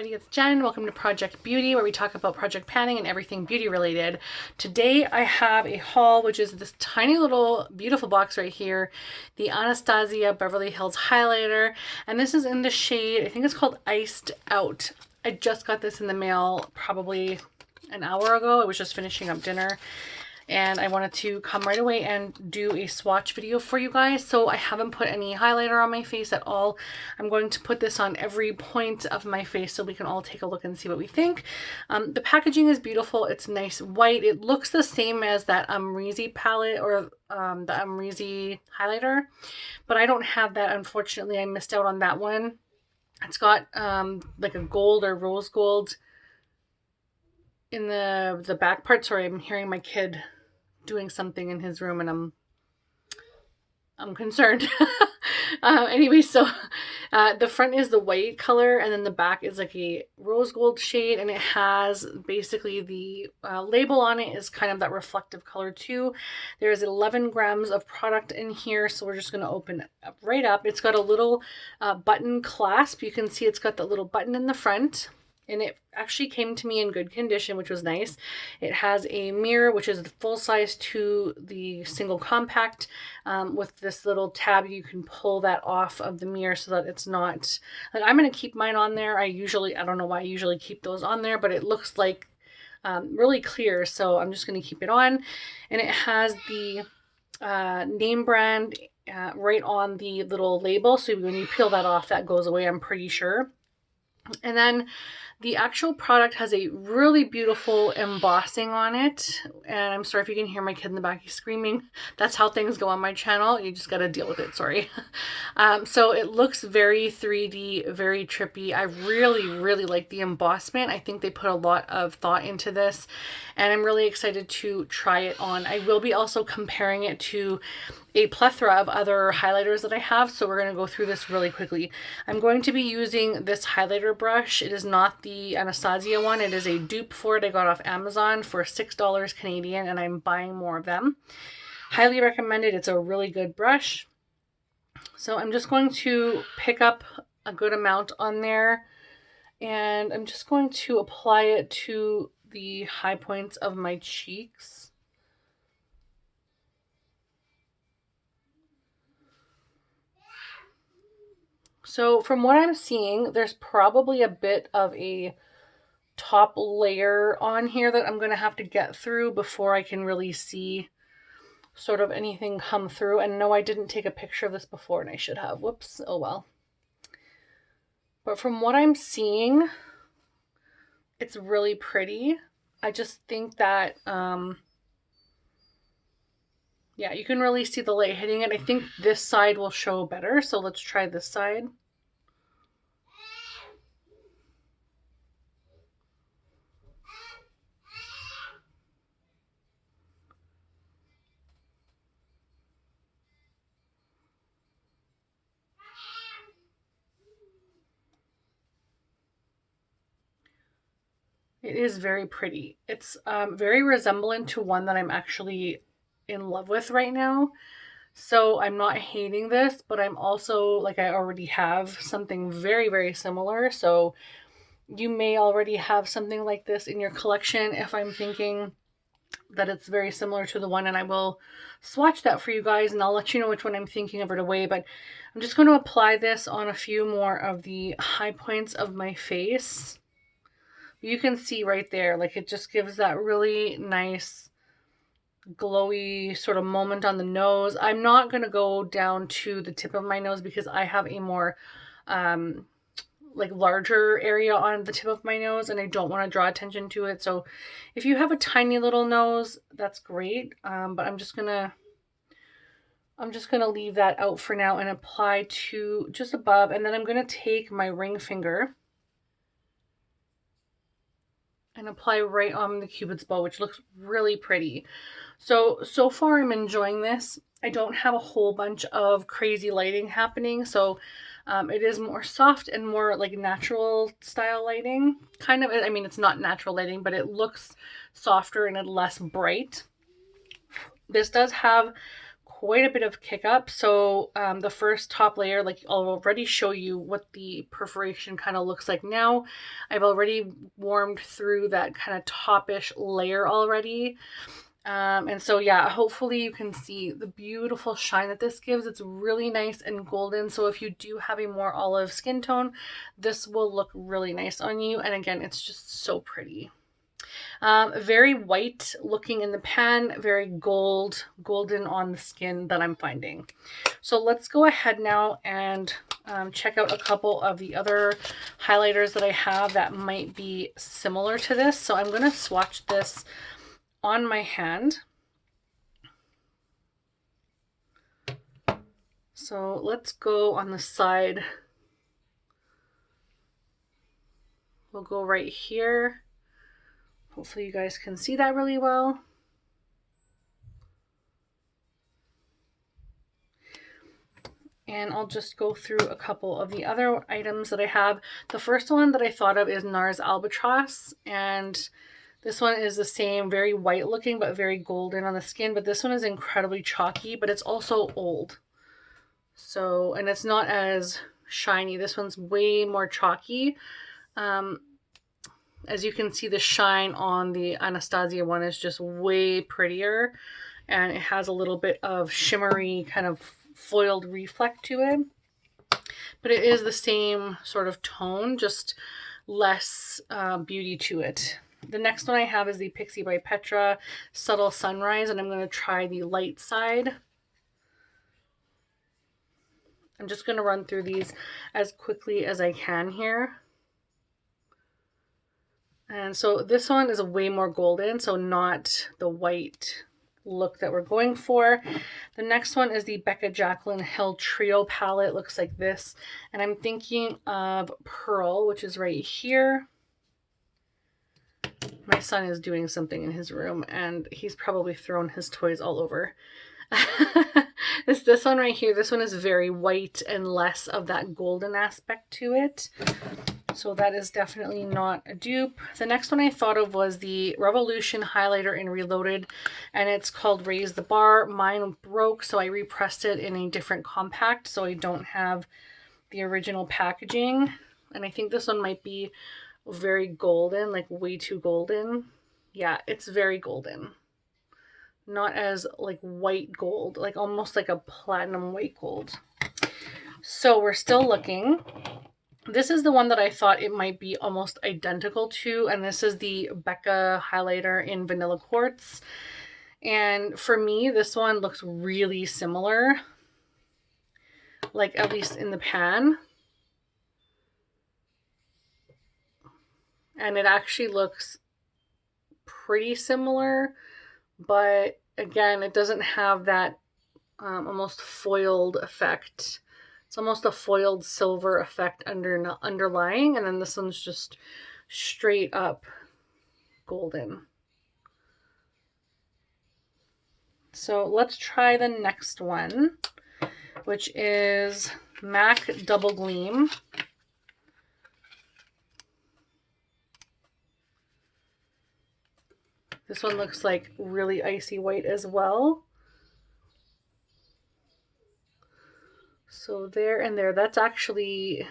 everybody, it's Jen. Welcome to Project Beauty, where we talk about project planning and everything beauty related. Today I have a haul, which is this tiny little beautiful box right here, the Anastasia Beverly Hills highlighter, and this is in the shade, I think it's called Iced Out. I just got this in the mail probably an hour ago. I was just finishing up dinner and I wanted to come right away and do a swatch video for you guys. So I haven't put any highlighter on my face at all. I'm going to put this on every point of my face so we can all take a look and see what we think. The packaging is beautiful. It's nice white. It looks the same as that Amrezy palette or the Amrezy highlighter, but I don't have that. Unfortunately, I missed out on that one. It's got like a gold or rose gold in the back part. Sorry, I'm hearing my kid doing something in his room and I'm concerned. Anyway, so the front is the white color and then the back is like a rose gold shade, and it has basically the label on it is kind of that reflective color too. There's 11 grams of product in here, so we're just going to open it up right up. It's got a little button clasp. You can see it's got the little button in the front. And it actually came to me in good condition, which was nice. It has a mirror, which is the full size to the single compact. With this little tab, you can pull that off of the mirror so that it's not... Like, I'm going to keep mine on there. I don't know why I usually keep those on there, but it looks like really clear. So I'm just going to keep it on. And it has the name brand right on the little label. So when you peel that off, that goes away, I'm pretty sure. And then the actual product has a really beautiful embossing on it. And I'm sorry if you can hear my kid in the back, he's screaming. That's how things go on my channel. You just got to deal with it, sorry. So it looks very 3D, very trippy. I really like the embossment. I think they put a lot of thought into this, and I'm really excited to try it on. I will be also comparing it to a plethora of other highlighters that I have, so we're going to go through this really quickly. I'm going to be using this highlighter brush. It is not the Anastasia one. It is a dupe for it. I got off Amazon for $6 Canadian, and I'm buying more of them. Highly recommended. It's a really good brush. So I'm just going to pick up a good amount on there, and I'm just going to apply it to the high points of my cheeks. So from what I'm seeing, there's probably a bit of a top layer on here that I'm going to have to get through before I can really see sort of anything come through. And no, I didn't take a picture of this before, and I should have. Whoops. Oh well. But from what I'm seeing, it's really pretty. I just think that, yeah, you can really see the light hitting it. I think this side will show better. So let's try this side. It is very pretty. It's very resemblant to one that I'm actually in love with right now. So I'm not hating this, but I'm also, like, I already have something very similar. So you may already have something like this in your collection if I'm thinking that it's very similar to the one, and I will swatch that for you guys and I'll let you know which one I'm thinking of right away. But I'm just going to apply this on a few more of the high points of my face. You can see right there, like, it just gives that really nice glowy sort of moment on the nose. I'm not going to go down to the tip of my nose because I have a more like larger area on the tip of my nose and I don't want to draw attention to it. So if you have a tiny little nose, that's great. But I'm just gonna leave that out for now and apply to just above, and then I'm gonna take my ring finger and apply right on the Cupid's bow, which looks really pretty. So far I'm enjoying this. I don't have a whole bunch of crazy lighting happening, so it is more soft and more like natural style lighting. Kind of, I mean, it's not natural lighting, but it looks softer and less bright. This does have quite a bit of kick up. So the first top layer, like I'll already show you what the perforation kind of looks like now. I've already warmed through that kind of topish layer already. And so yeah, hopefully you can see the beautiful shine that this gives. It's really nice and golden. So if you do have a more olive skin tone, this will look really nice on you. And again, it's just so pretty. Very white looking in the pan, very golden on the skin that I'm finding. So let's go ahead now and check out a couple of the other highlighters that I have that might be similar to this. So I'm going to swatch this on my hand. So let's go on the side. We'll go right here. Hopefully you guys can see that really well. And I'll just go through a couple of the other items that I have. The first one that I thought of is NARS Albatross, and this one is the same, very white looking, but very golden on the skin. But this one is incredibly chalky, but it's also old. So, and it's not as shiny. This one's way more chalky. As you can see, the shine on the Anastasia one is just way prettier. And it has a little bit of shimmery kind of foiled reflect to it. But it is the same sort of tone, just less beauty to it. The next one I have is the Pixie by Petra Subtle Sunrise, and I'm going to try the light side. I'm just going to run through these as quickly as I can here. And so this one is a way more golden, so not the white look that we're going for. The next one is the Becca Jaclyn Hill Trio palette. Looks like this. And I'm thinking of Pearl, which is right here. My son is doing something in his room and he's probably thrown his toys all over. It's this one right here. This one is very white and less of that golden aspect to it. So that is definitely not a dupe. The next one I thought of was the Revolution highlighter in Reloaded, and it's called Raise the Bar. Mine broke, so I repressed it in a different compact, so I don't have the original packaging. And I think this one might be very golden, like way too golden. Yeah, it's very golden. Not as like white gold, like almost like a platinum white gold. So we're still looking. This is the one that I thought it might be almost identical to, and this is the Becca highlighter in Vanilla Quartz. And for me, this one looks really similar, like at least in the pan. And it actually looks pretty similar, but again, it doesn't have that almost foiled effect. It's almost a foiled silver effect underlying, and then this one's just straight up golden. So let's try the next one, which is MAC Double Gleam. This one looks like really icy white as well. So there and there, that's actually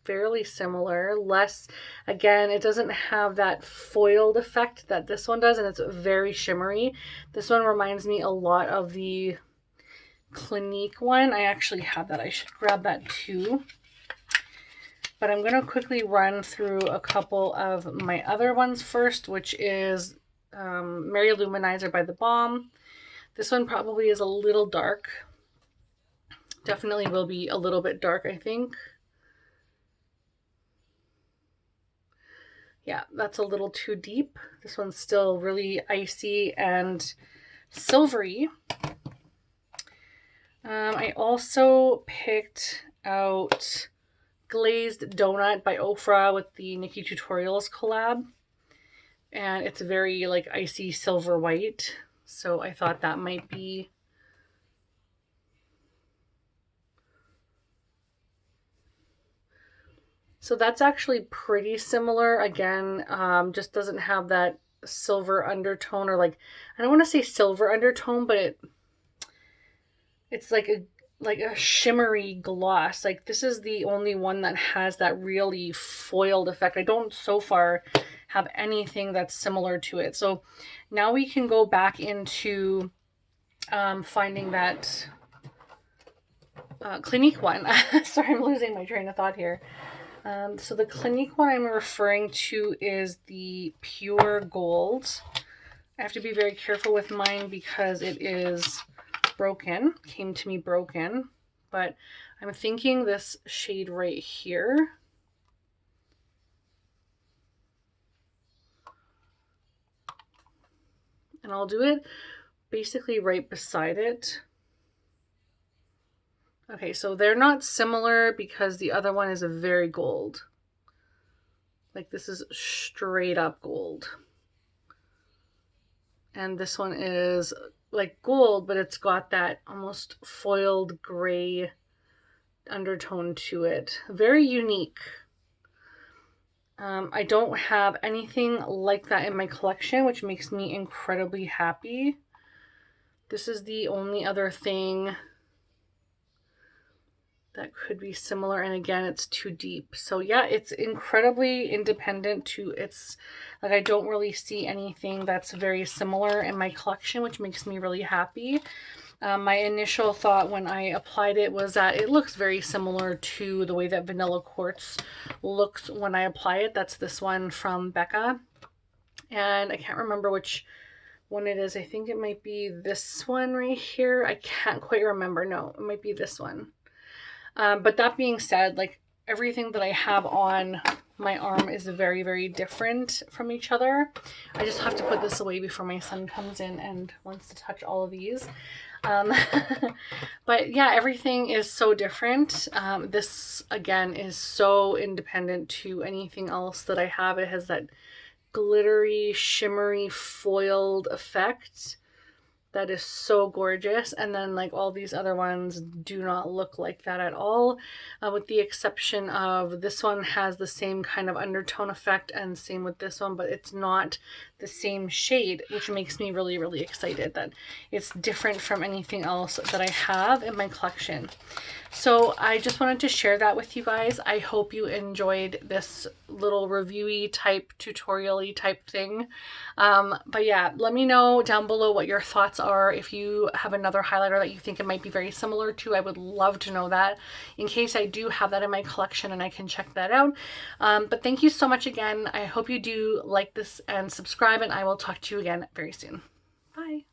fairly similar. Less, again, it doesn't have that foiled effect that this one does, and it's very shimmery. This one reminds me a lot of the Clinique one. I actually have that. I should grab that too. But I'm going to quickly run through a couple of my other ones first, which is Mary Lou Manizer by the Balm. This one probably is a little dark. Definitely will be a little bit dark, I think. Yeah, that's a little too deep. This one's still really icy and silvery. I also picked out Glazed Donut by Ofra with the Nikki Tutorials collab. And it's very like icy silver white. So I thought that might be so that's actually pretty similar. Again, just doesn't have that silver undertone, or like, I don't want to say silver undertone, but it's like a shimmery gloss. Like this is the only one that has that really foiled effect. I don't so far have anything that's similar to it. So now we can go back into finding that Clinique one. Sorry, I'm losing my train of thought here. So the Clinique one I'm referring to is the Pure Gold. I have to be very careful with mine because it is broken, came to me broken, but I'm thinking this shade right here. And I'll do it basically right beside it. Okay, so they're not similar because the other one is a very gold. Like this is straight up gold. And this one is like gold, but it's got that almost foiled gray undertone to it. Very unique. I don't have anything like that in my collection, which makes me incredibly happy. This is the only other thing that could be similar, and again, it's too deep. So yeah, it's incredibly independent to its, like I don't really see anything that's very similar in my collection, which makes me really happy. My initial thought when I applied it was that it looks very similar to the way that Vanilla Quartz looks when I apply it. That's this one from Becca. And I can't remember which one it is. I think it might be this one right here. I can't quite remember. No, it might be this one. But that being said, like everything that I have on my arm is very, very different from each other. I just have to put this away before my son comes in and wants to touch all of these. But yeah, everything is so different. This again is so independent to anything else that I have. It has that glittery, shimmery, foiled effect that is so gorgeous, and then like all these other ones do not look like that at all, with the exception of this one has the same kind of undertone effect, and same with this one, but it's not the same shade, which makes me really, really excited that it's different from anything else that I have in my collection. So I just wanted to share that with you guys. I hope you enjoyed this little reviewy type, tutorial-y type thing. But yeah, let me know down below what your thoughts are. If you have another highlighter that you think it might be very similar to, I would love to know that in case I do have that in my collection and I can check that out. But thank you so much again. I hope you do like this and subscribe, and I will talk to you again very soon. Bye.